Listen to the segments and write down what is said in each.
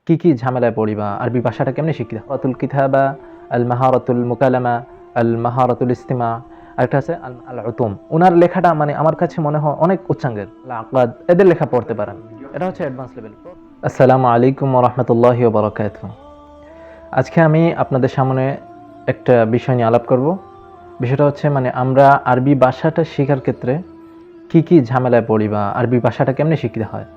কি ঝামেলায় পড়ি বা আরবি ভাষাটা কেমনে শিখি। মাহারাতুল কিতাবা, আল মাহারাতুল মুকালামা, আল মাহারাতুল ইস্তিমা, আরেকটা আছে আল উতুম। ওনার লেখাটা মানে আমার কাছে মনে হয় অনেক উচ্চাঙ্গের। আকাদ এদের লেখা পড়তে পারেন, এটা হচ্ছে অ্যাডভান্স লেভেল। আসসালামু আলাইকুম ওয়া রাহমাতুল্লাহি ওয়া বারাকাতুহু। আজকে আমি আপনাদের সামনে একটা বিষয় নিয়ে আলাপ করব। বিষয়টা হচ্ছে মানে আমরা আরবি ভাষাটা শেখার ক্ষেত্রে কি ঝামেলায় পড়ি বা আরবি ভাষাটা কেমনে শিখতে হয়।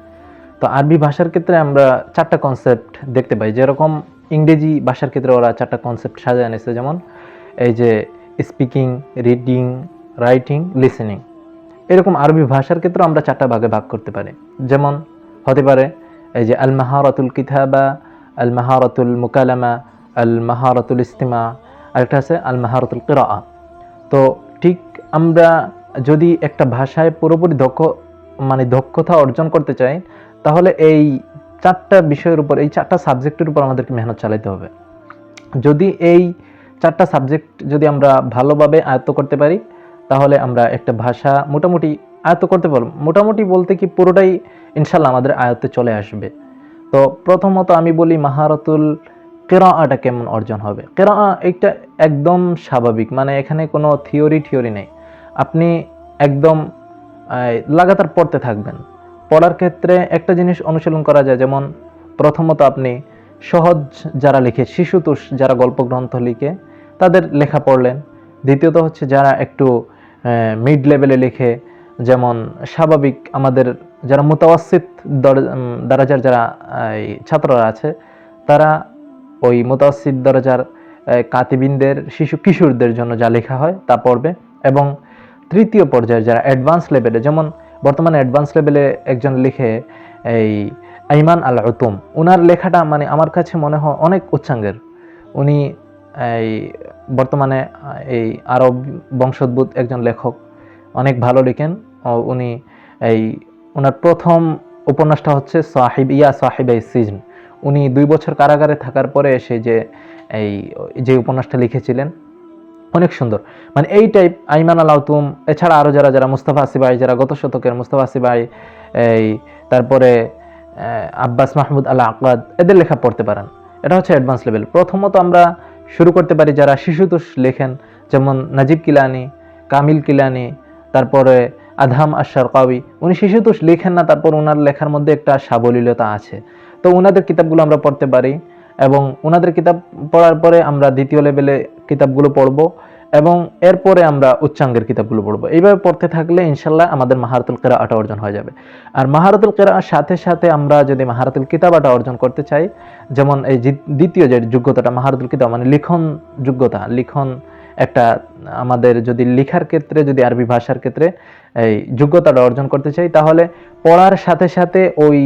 তো আরবি ভাষার ক্ষেত্রে আমরা 4টা কনসেপ্ট দেখতে পাই, যেরকম ইংরেজি ভাষার ক্ষেত্রে ওরা 4টা কনসেপ্ট সাজায় এনেছে, যেমন এই যে স্পিকিং, রিডিং, রাইটিং, লিসেনিং। এরকম আরবি ভাষার ক্ষেত্রে আমরা 4টা ভাগে ভাগ করতে পারি। যেমন হতে পারে এই যে আল মাহারাতুল কিতাবা, আল মাহারাতুল মুকালামা, আল মাহারাতুল ইস্তিমা, আরেকটা আছে আল মাহারাতুল কিরাআ। তো ঠিক আমরা যদি একটা ভাষায় পুরোপুরি দক্ষতা অর্জন করতে চাই, তাহলে এই 4টা বিষয়ের উপর, এই 4টা সাবজেক্টের উপর আমাদেরকে মেহনত চালাতে হবে। যদি এই 4টা সাবজেক্ট যদি আমরা ভালোভাবে আয়ত্ত করতে পারি, তাহলে আমরা একটা ভাষা মোটামুটি আয়ত্ত করতে পারব। মোটামুটি বলতে কি পুরোটাই ইনশাল্লাহ আমাদের আয়ত্তে চলে আসবে। তো প্রথমত আমি বলি মাহারাতুল কিরাআটা কেমন অর্জন হবে। কিরাআ এটা একদম স্বাভাবিক, মানে এখানে কোনো থিওরি নেই। আপনি একদম লাগাতার পড়তে থাকবেন। পড়ার ক্ষেত্রে একটা জিনিস অনুশীলন করা যায়, যেমন প্রথমত আপনি সহজ যারা লিখে, শিশুতোষ যারা গল্প গ্রন্থ লিখে তাদের লেখা পড়লেন। দ্বিতীয়ত হচ্ছে যারা একটু মিড লেভেলে লিখে, যেমন স্বাভাবিক আমাদের যারা মুতাওয়াসিত দরজার যারা ছাত্ররা আছে, তারা ওই মুতাওয়াসিত দরজার কাতিবিনদের, শিশু কিশোরদের জন্য যা লেখা হয় তা পড়বে। এবং তৃতীয় পর্যায়ে যারা অ্যাডভান্স লেভেলে, যেমন বর্তমানে অ্যাডভান্স লেভেলে একজন লিখে এই আইমান আল উতুম, ওনার লেখাটা মানে আমার কাছে মনে হয় অনেক উচ্চাঙ্গের। উনি এই বর্তমানে এই আরব বংশোদ্ভূত একজন লেখক, অনেক ভালো লিখেন। উনি এই ওনার প্রথম উপন্যাসটা হচ্ছে সাহিবাই সিজন। উনি 2 বছর কারাগারে থাকার পরে এসে যে উপন্যাসটা লিখেছিলেন অনেক সুন্দর। মানে এই টাইপ আইমান আল উতুম, এছাড়া আরও যারা মুস্তাফা আসিফ, যারা গত শতকের মুস্তাফা আসিফ, এই তারপরে আব্বাস মাহমুদ আল আকাদ, এদের লেখা পড়তে পারেন। এটা হচ্ছে অ্যাডভান্স লেভেল। প্রথমত আমরা শুরু করতে পারি যারা শিশুতোষ লেখেন, যেমন নাজিব কিলানি, কামিল কিলানি, তারপরে আদহাম আশ-শারকাওয়ি। উনি শিশুতোষ লেখেন না, তারপর ওনার লেখার মধ্যে একটা সাবলীলতা আছে। তো ওনাদের কিতাবগুলো আমরা পড়তে পারি, এবং ওনাদের কিতাব পড়ার পরে আমরা দ্বিতীয় লেভেলে কিতাবগুলো পড়ব, এবং এরপরে আমরা উচ্চাঙ্গের কিতাবগুলো পড়বো। এইভাবে পড়তে থাকলে ইনশাল্লাহ আমাদের মাহারাতুল কিরাআটা অর্জন হয়ে যাবে। আর মাহারাতুল কিরাআর সাথে সাথে আমরা যদি মাহারাতুল কিতাবাটা অর্জন করতে চাই, যেমন এই দ্বিতীয় যে যোগ্যতাটা মাহারাতুল কিতাবা, মানে লিখন যোগ্যতা, লিখন একটা আমাদের যদি লেখার ক্ষেত্রে, যদি আরবি ভাষার ক্ষেত্রে এই যোগ্যতাটা অর্জন করতে চাই, তাহলে পড়ার সাথে সাথে ওই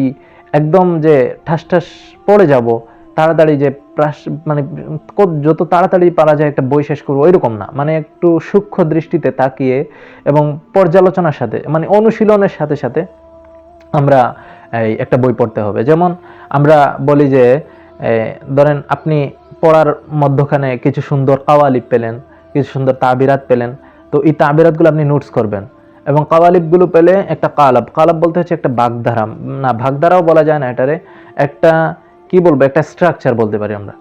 একদম যে ঠাস পড়ে যাব, তাড়াতাড়ি যে মানে যত তাড়াতাড়ি পারা যায় একটা বই শেষ করবো ওইরকম না, মানে একটু সূক্ষ্ম দৃষ্টিতে তাকিয়ে এবং পর্যালোচনার সাথে, মানে অনুশীলনের সাথে সাথে আমরা এই একটা বই পড়তে হবে। যেমন আমরা বলি যে ধরেন আপনি পড়ার মধ্যখানে কিছু সুন্দর কাওয়ালিব পেলেন, কিছু সুন্দর তাবিরাত পেলেন, তো এই তাবিরাতগুলো আপনি নোটস করবেন। এবং কাওয়ালিবগুলো পেলে একটা কালাব বলতে হচ্ছে একটা বাগধারা, না ভাগধারাও বলা যায় না, এটারে একটা কি বলবো, একটা স্ট্রাকচার বলতে পারি আমরা।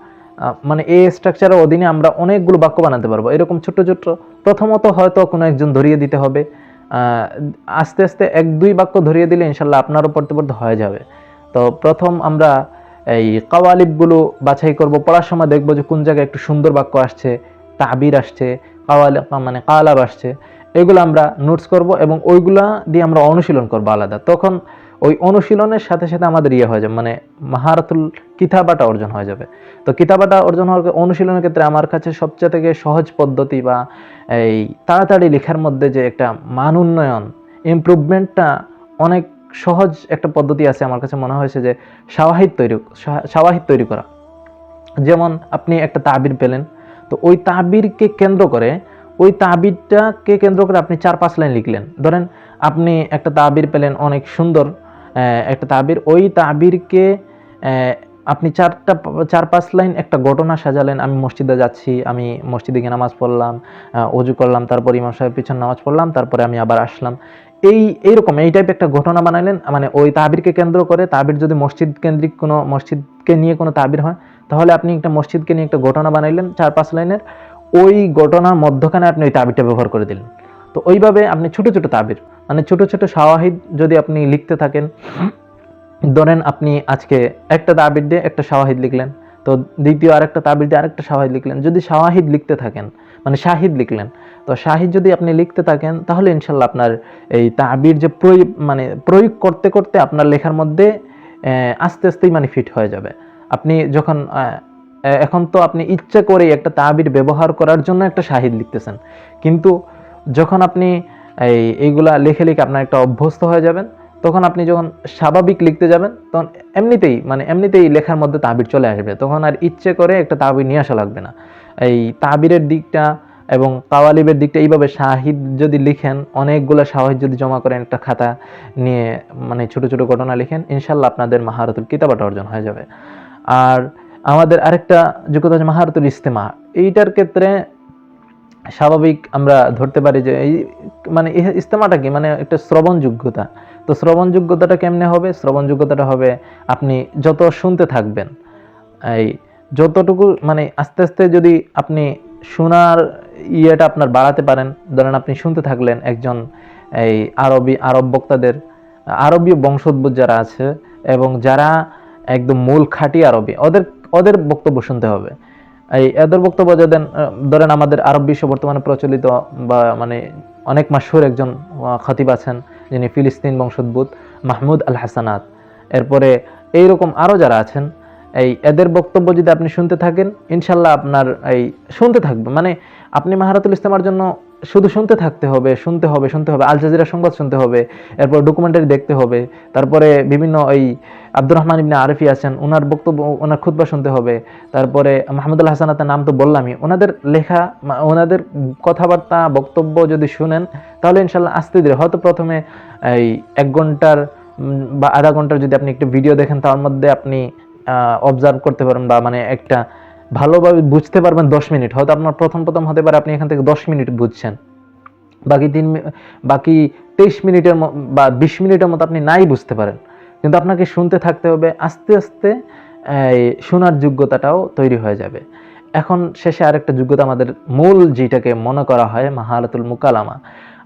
মানে এই স্ট্রাকচারের অধীনে আমরা অনেকগুলো বাক্য বানাতে পারবো। এরকম ছোট প্রথমত হয়তো কোনো একজন ধরিয়ে দিতে হবে, আস্তে আস্তে 1-2 বাক্য ধরিয়ে দিলে ইনশাল্লাহ আপনারও পড়তে হয়ে যাবে। তো প্রথম আমরা এই কাওয়ালিবগুলো বাছাই করব, পড়ার সময় দেখবো যে কোন জায়গায় একটু সুন্দর বাক্য আসছে, তাবির আসছে, মানে কালাব আসছে, এগুলো আমরা নোটস করব এবং ওইগুলা দিয়ে আমরা অনুশীলন করবো আলাদা। তখন ওই অনুশীলনের সাথে সাথে আমাদের হয়ে যাবে, মানে মাহারাতুল কিতাবাটা অর্জন হয়ে যাবে। তো কিতাবাটা অর্জন হওয়ার অনুশীলনের ক্ষেত্রে আমার কাছে সবচেয়ে থেকে সহজ পদ্ধতি বা এই তাড়াতাড়ি লেখার মধ্যে যে একটা মান উন্নয়ন, ইমপ্রুভমেন্টটা অনেক সহজ একটা পদ্ধতি আছে আমার কাছে মনে হয়েছে, যে শাওয়াহিদ তৈরি করা। যেমন আপনি একটা তাবির পেলেন, তো ওই তাবিরকে কেন্দ্র করে, ওই তাবিরটাকে কেন্দ্র করে আপনি 4-5 লাইন লিখলেন। ধরেন আপনি একটা তাবির পেলেন, অনেক সুন্দর একটা তাবির, ওই তাবিরকে আপনি 4-5 লাইন একটা ঘটনা সাজালেন। আমি মসজিদে যাচ্ছি, আমি মসজিদে গিয়ে নামাজ পড়লাম, অজু করলাম, তারপর ইমাম সাহেব পিছনে নামাজ পড়লাম, তারপরে আমি আবার আসলাম। এইরকম এই টাইপ একটা ঘটনা বানাইলেন, মানে ওই তাবিরকে কেন্দ্র করে, তাবির যদি মসজিদ কেন্দ্রিক কোনো মসজিদকে নিয়ে কোনো তাবির হয়, তাহলে আপনি একটা মসজিদকে নিয়ে একটা ঘটনা বানাইলেন 4-5 লাইনের, ওই ঘটনার মধ্যখানে আপনি ওই তাবিরটা ব্যবহার করে দিলেন। তো ওইভাবে আপনি ছোট ছোট তাবির, মানে ছোট ছোট শাওয়াহিদ যদি আপনি লিখতে থাকেন, ধরেন আপনি আজকে একটা তাবির দিয়ে একটা শাওয়াহিদ লিখলেন, তো দ্বিতীয় আরেকটা তাবির দিয়ে আরেকটা শাওয়াহিদ লিখলেন, যদি শাওয়াহিদ লিখতে থাকেন, মানে শাহিদ লিখলেন, তো শাহিদ যদি আপনি লিখতে থাকেন, তাহলে ইনশাল্লাহ আপনার এই তাবির যে প্রয়োগ করতে করতে আপনার লেখার মধ্যে আস্তে আস্তেই মানে ফিট হয়ে যাবে। আপনি যখন এখন তো আপনি ইচ্ছা করেই একটা তাবির ব্যবহার করার জন্য একটা শাহিদ লিখতেছেন, কিন্তু যখন আপনি এইগুলা লিখে লিখে আপনার একটা অভ্যস্ত হয়ে যাবেন, তখন আপনি যখন স্বাভাবিক লিখতে যাবেন, তখন এমনিতেই লেখার মধ্যে তাবির চলে আসবে, তখন আর ইচ্ছে করে একটা তাবির নিয়ে আসা লাগবে না। এই তাবিরের দিকটা এবং কাওয়ালিবের দিকটা এইভাবে শাহিদ যদি লিখেন, অনেকগুলো শাহিদ যদি জমা করেন একটা খাতা নিয়ে, মানে ছোট ছোট ঘটনা লিখেন, ইনশাল্লাহ আপনাদের মাহারাতুল কিতাবাটা অর্জন হয়ে যাবে। আর আমাদের আরেকটা যোগ্যতা হচ্ছে মাহারাতুল ইস্তেমা। এইটার ক্ষেত্রে স্বাভাবিক আমরা ধরতে পারি যে এই মানে ইস্তেমাটা কি, মানে একটা শ্রবণ যোগ্যতা। তো শ্রবণ যোগ্যতাটা কেমনে হবে? শ্রবণ যোগ্যতাটা হবে আপনি যত শুনতে থাকবেন, এই যতটুকু মানে আস্তে আস্তে যদি আপনি শোনার ইয়েটা আপনার বাড়াতে পারেন, ধরেন আপনি শুনতে থাকলেন একজন এই আরব বক্তাদের, আরবীয় বংশোদ্ভূত যারা আছে এবং যারা একদম মূল খাঁটি আরবি, ওদের বক্তব্য শুনতে হবে। এদের বক্তব্য ধরেন আমাদের আরব বিশ্ব বর্তমানে প্রচলিত বা মানে অনেক মাশহুর একজন খতিব আছেন, যিনি ফিলিস্তিন বংশোদ্ভূত, মাহমুদ আল হাসানাত। এরপরে এইরকম আরও যারা আছেন, এদের বক্তব্য যদি আপনি শুনতে থাকেন, ইনশাল্লাহ আপনার শুনতে থাকবে, মানে আপনি মাহারাতুল ইস্তেমার জন্য শুধু শুনতে হবে। আল জাজিরা সংবাদ শুনতে হবে, এরপর ডকুমেন্টারি দেখতে হবে, তারপরে বিভিন্ন আব্দুর রহমান ইবনে আরিফি আছেন, ওনার বক্তব্য, ওনার খুতবা শুনতে হবে, তারপরে মাহমুদুল হাসানাতের নাম তো বললামই, ওনাদের লেখা, ওনাদের কথাবার্তা, বক্তব্য যদি শুনেন, তাহলে ইনশাল্লাহ আস্তে ধীরে, হয়তো প্রথমে 1 ঘন্টার বা আধা ঘন্টার যদি আপনি একটা ভিডিও দেখেন, তার মধ্যে আপনি অবজার্ভ করতে পারবেন বা মানে একটা ভালোভাবে বুঝতে পারবেন 10 মিনিট, হয়তো আপনার প্রথম হতে পারে আপনি এখান থেকে 10 মিনিট বুঝছেন, বাকি 23 মিনিটের বা 20 মিনিটের মতো আপনি নাই বুঝতে পারেন, কিন্তু আপনাকে শুনতে থাকতে হবে, আস্তে আস্তে শোনার যোগ্যতাটাও তৈরি হয়ে যাবে। এখন শেষে আরেকটা যোগ্যতা আমাদের মূল, যেটাকে মনে করা হয় মাহারাতুল মুকালামা।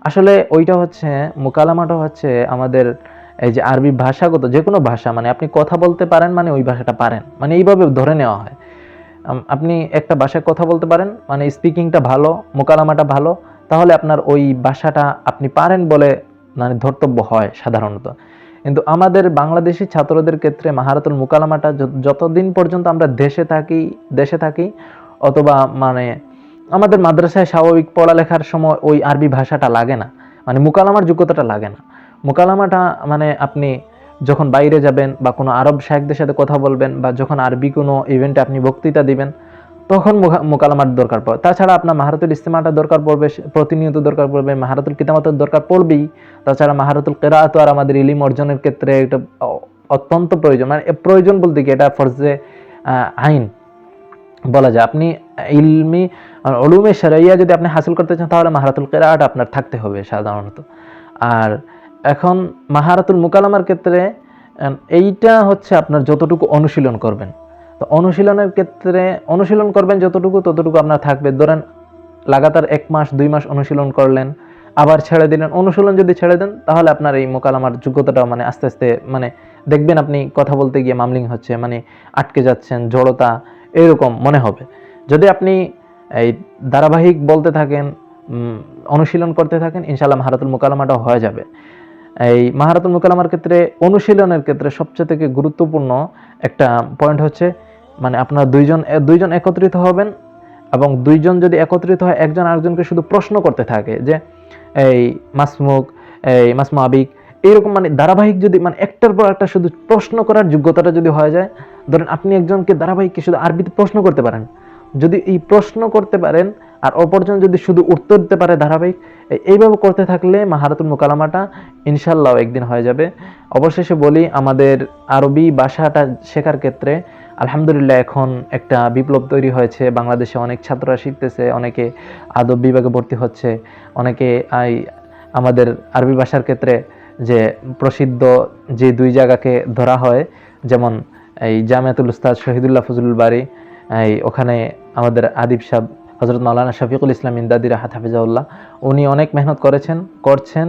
আসলে ওইটা হচ্ছে, মুকালামাটা হচ্ছে আমাদের এই যে আরবি ভাষাগত যে কোনো ভাষা, মানে আপনি কথা বলতে পারেন মানে ওই ভাষাটা পারেন, মানে এইভাবে ধরে নেওয়া হয়। আপনি একটা ভাষায় কথা বলতে পারেন মানে স্পিকিংটা ভালো, মুকালামাটা ভালো, তাহলে আপনার ওই ভাষাটা আপনি পারেন বলে মানে ধর্তব্য হয় সাধারণত। কিন্তু আমাদের বাংলাদেশি ছাত্রদের ক্ষেত্রে মাহারাতুল মুকালামাটা যতদিন পর্যন্ত আমরা দেশে থাকি অথবা মানে আমাদের মাদ্রাসায় স্বাভাবিক পড়ালেখার সময় ওই আরবি ভাষাটা লাগে না, মানে মুকালামার যোগ্যতাটা লাগে না। মুকালামাটা মানে আপনি যখন বাইরে যাবেন বা কোনো আরব শায়েখদের সাথে কথা বলবেন বা যখন আরবি কোনো ইভেন্টে আপনি বক্তৃতা দিবেন, তখন মুকালামার দরকার পড়ে। তাছাড়া আপনার মাহারাতুল ইস্তেমাটা দরকার পড়বে, প্রতিনিয়ত দরকার পড়বে, মাহারাতুল কিতামাতের দরকার পড়বেই। তাছাড়া মাহারাতুল কিরাআত আর আমাদের ইলম অর্জনের ক্ষেত্রে এটা অত্যন্ত প্রয়োজন, মানে প্রয়োজন বলতে কি এটা ফরজে আইন বলা যায়। আপনি ইলমি উলুমে শারঈয়া যদি আপনি হাসিল করতে চান, তাহলে মাহারাতুল কিরাআত আপনার থাকতে হবে সাধারণত। আর এখন মাহারাতুল মুকালামার ক্ষেত্রে এইটা হচ্ছে আপনার যতটুকু অনুশীলন করবেন, তো অনুশীলনের ক্ষেত্রে অনুশীলন করবেন ততটুকু আপনার থাকবে। ধরেন লাগাতার 1 মাস 2 মাস অনুশীলন করলেন, আবার ছেড়ে দিলেন, অনুশীলন যদি ছেড়ে দেন, তাহলে আপনার এই মুকালামার যোগ্যতাটা মানে আস্তে আস্তে মানে দেখবেন আপনি কথা বলতে গিয়ে মামলিং হচ্ছে, মানে আটকে যাচ্ছেন, জড়তা এরকম মনে হবে। যদি আপনি এই ধারাবাহিক বলতে থাকেন, অনুশীলন করতে থাকেন, ইনশাআল্লাহ মাহারাতুল মুকালামাটা হয়ে যাবে। এই মাহারাতুল মুকালামার ক্ষেত্রে অনুশীলনের ক্ষেত্রে সবচেয়ে থেকে গুরুত্বপূর্ণ একটা পয়েন্ট হচ্ছে, মানে আপনার দুইজন একত্রিত হবেন, এবং দুইজন যদি একত্রিত হয়, একজন আরেকজনকে শুধু প্রশ্ন করতে থাকে যে এই মাসমু আবিক, এইরকম মানে ধারাবাহিক যদি মানে একটার পর একটা শুধু প্রশ্ন করার যোগ্যতাটা যদি হয়ে যায়, ধরেন আপনি একজনকে ধারাবাহিককে শুধু আরবিতে প্রশ্ন করতে পারেন, যদি এই প্রশ্ন করতে পারেন আর অপরজন যদি শুধু উত্তর দিতে পারে ধারাবাহিক, এইভাবে করতে থাকলে মাহারাতুল মুকালামাটা ইনশাআল্লাহ একদিন হয়ে যাবে। অবশেষে বলি, আমাদের আরবি ভাষাটা শেখার ক্ষেত্রে আলহামদুলিল্লাহ এখন একটা বিপ্লব তৈরি হয়েছে। বাংলাদেশে অনেক ছাত্ররা শিখতেছে, অনেকে আদব বিভাগে ভর্তি হচ্ছে, অনেকে আমাদের আরবি ভাষার ক্ষেত্রে যে প্রসিদ্ধ যে দুই জায়গাকে ধরা হয়, যেমন এই জামিয়াতুল উস্তাদ শহীদুল্লাহ ফজলুল বারী, এই ওখানে আমাদের আদিব সাহেব হযরত মাওলানা শফিকুল ইসলাম ইমদাদি রাহাত হাফিজাউল্লাহ, উনি অনেক মেহনত করছেন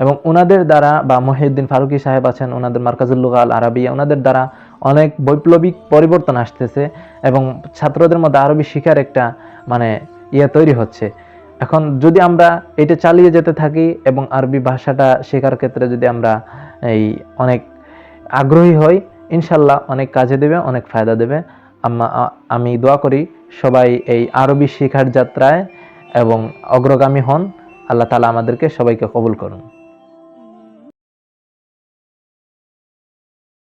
এবং ওনাদের দ্বারা, বা মহিউদ্দিন ফারুকী সাহেব আছেন, ওনাদের মার্কাজুল লুগা আল আরাবিয়া, ওনাদের দ্বারা অনেক বৈপ্লবিক পরিবর্তন আসতেছে এবং ছাত্রদের মধ্যে আরবি শিখার একটা মানে তৈরি হচ্ছে। এখন যদি আমরা এটা চালিয়ে যেতে থাকি এবং আরবি ভাষাটা শেখার ক্ষেত্রে যদি আমরা এই অনেক আগ্রহী হই, ইনশাল্লাহ অনেক কাজে দেবে, অনেক ফায়দা দেবে। আমি দোয়া করি সবাই এই আরবি শেখার যাত্রায় এবং অগ্রগামী হন। আল্লাহ তাআলা আমাদেরকে সবাইকে কবুল করুন।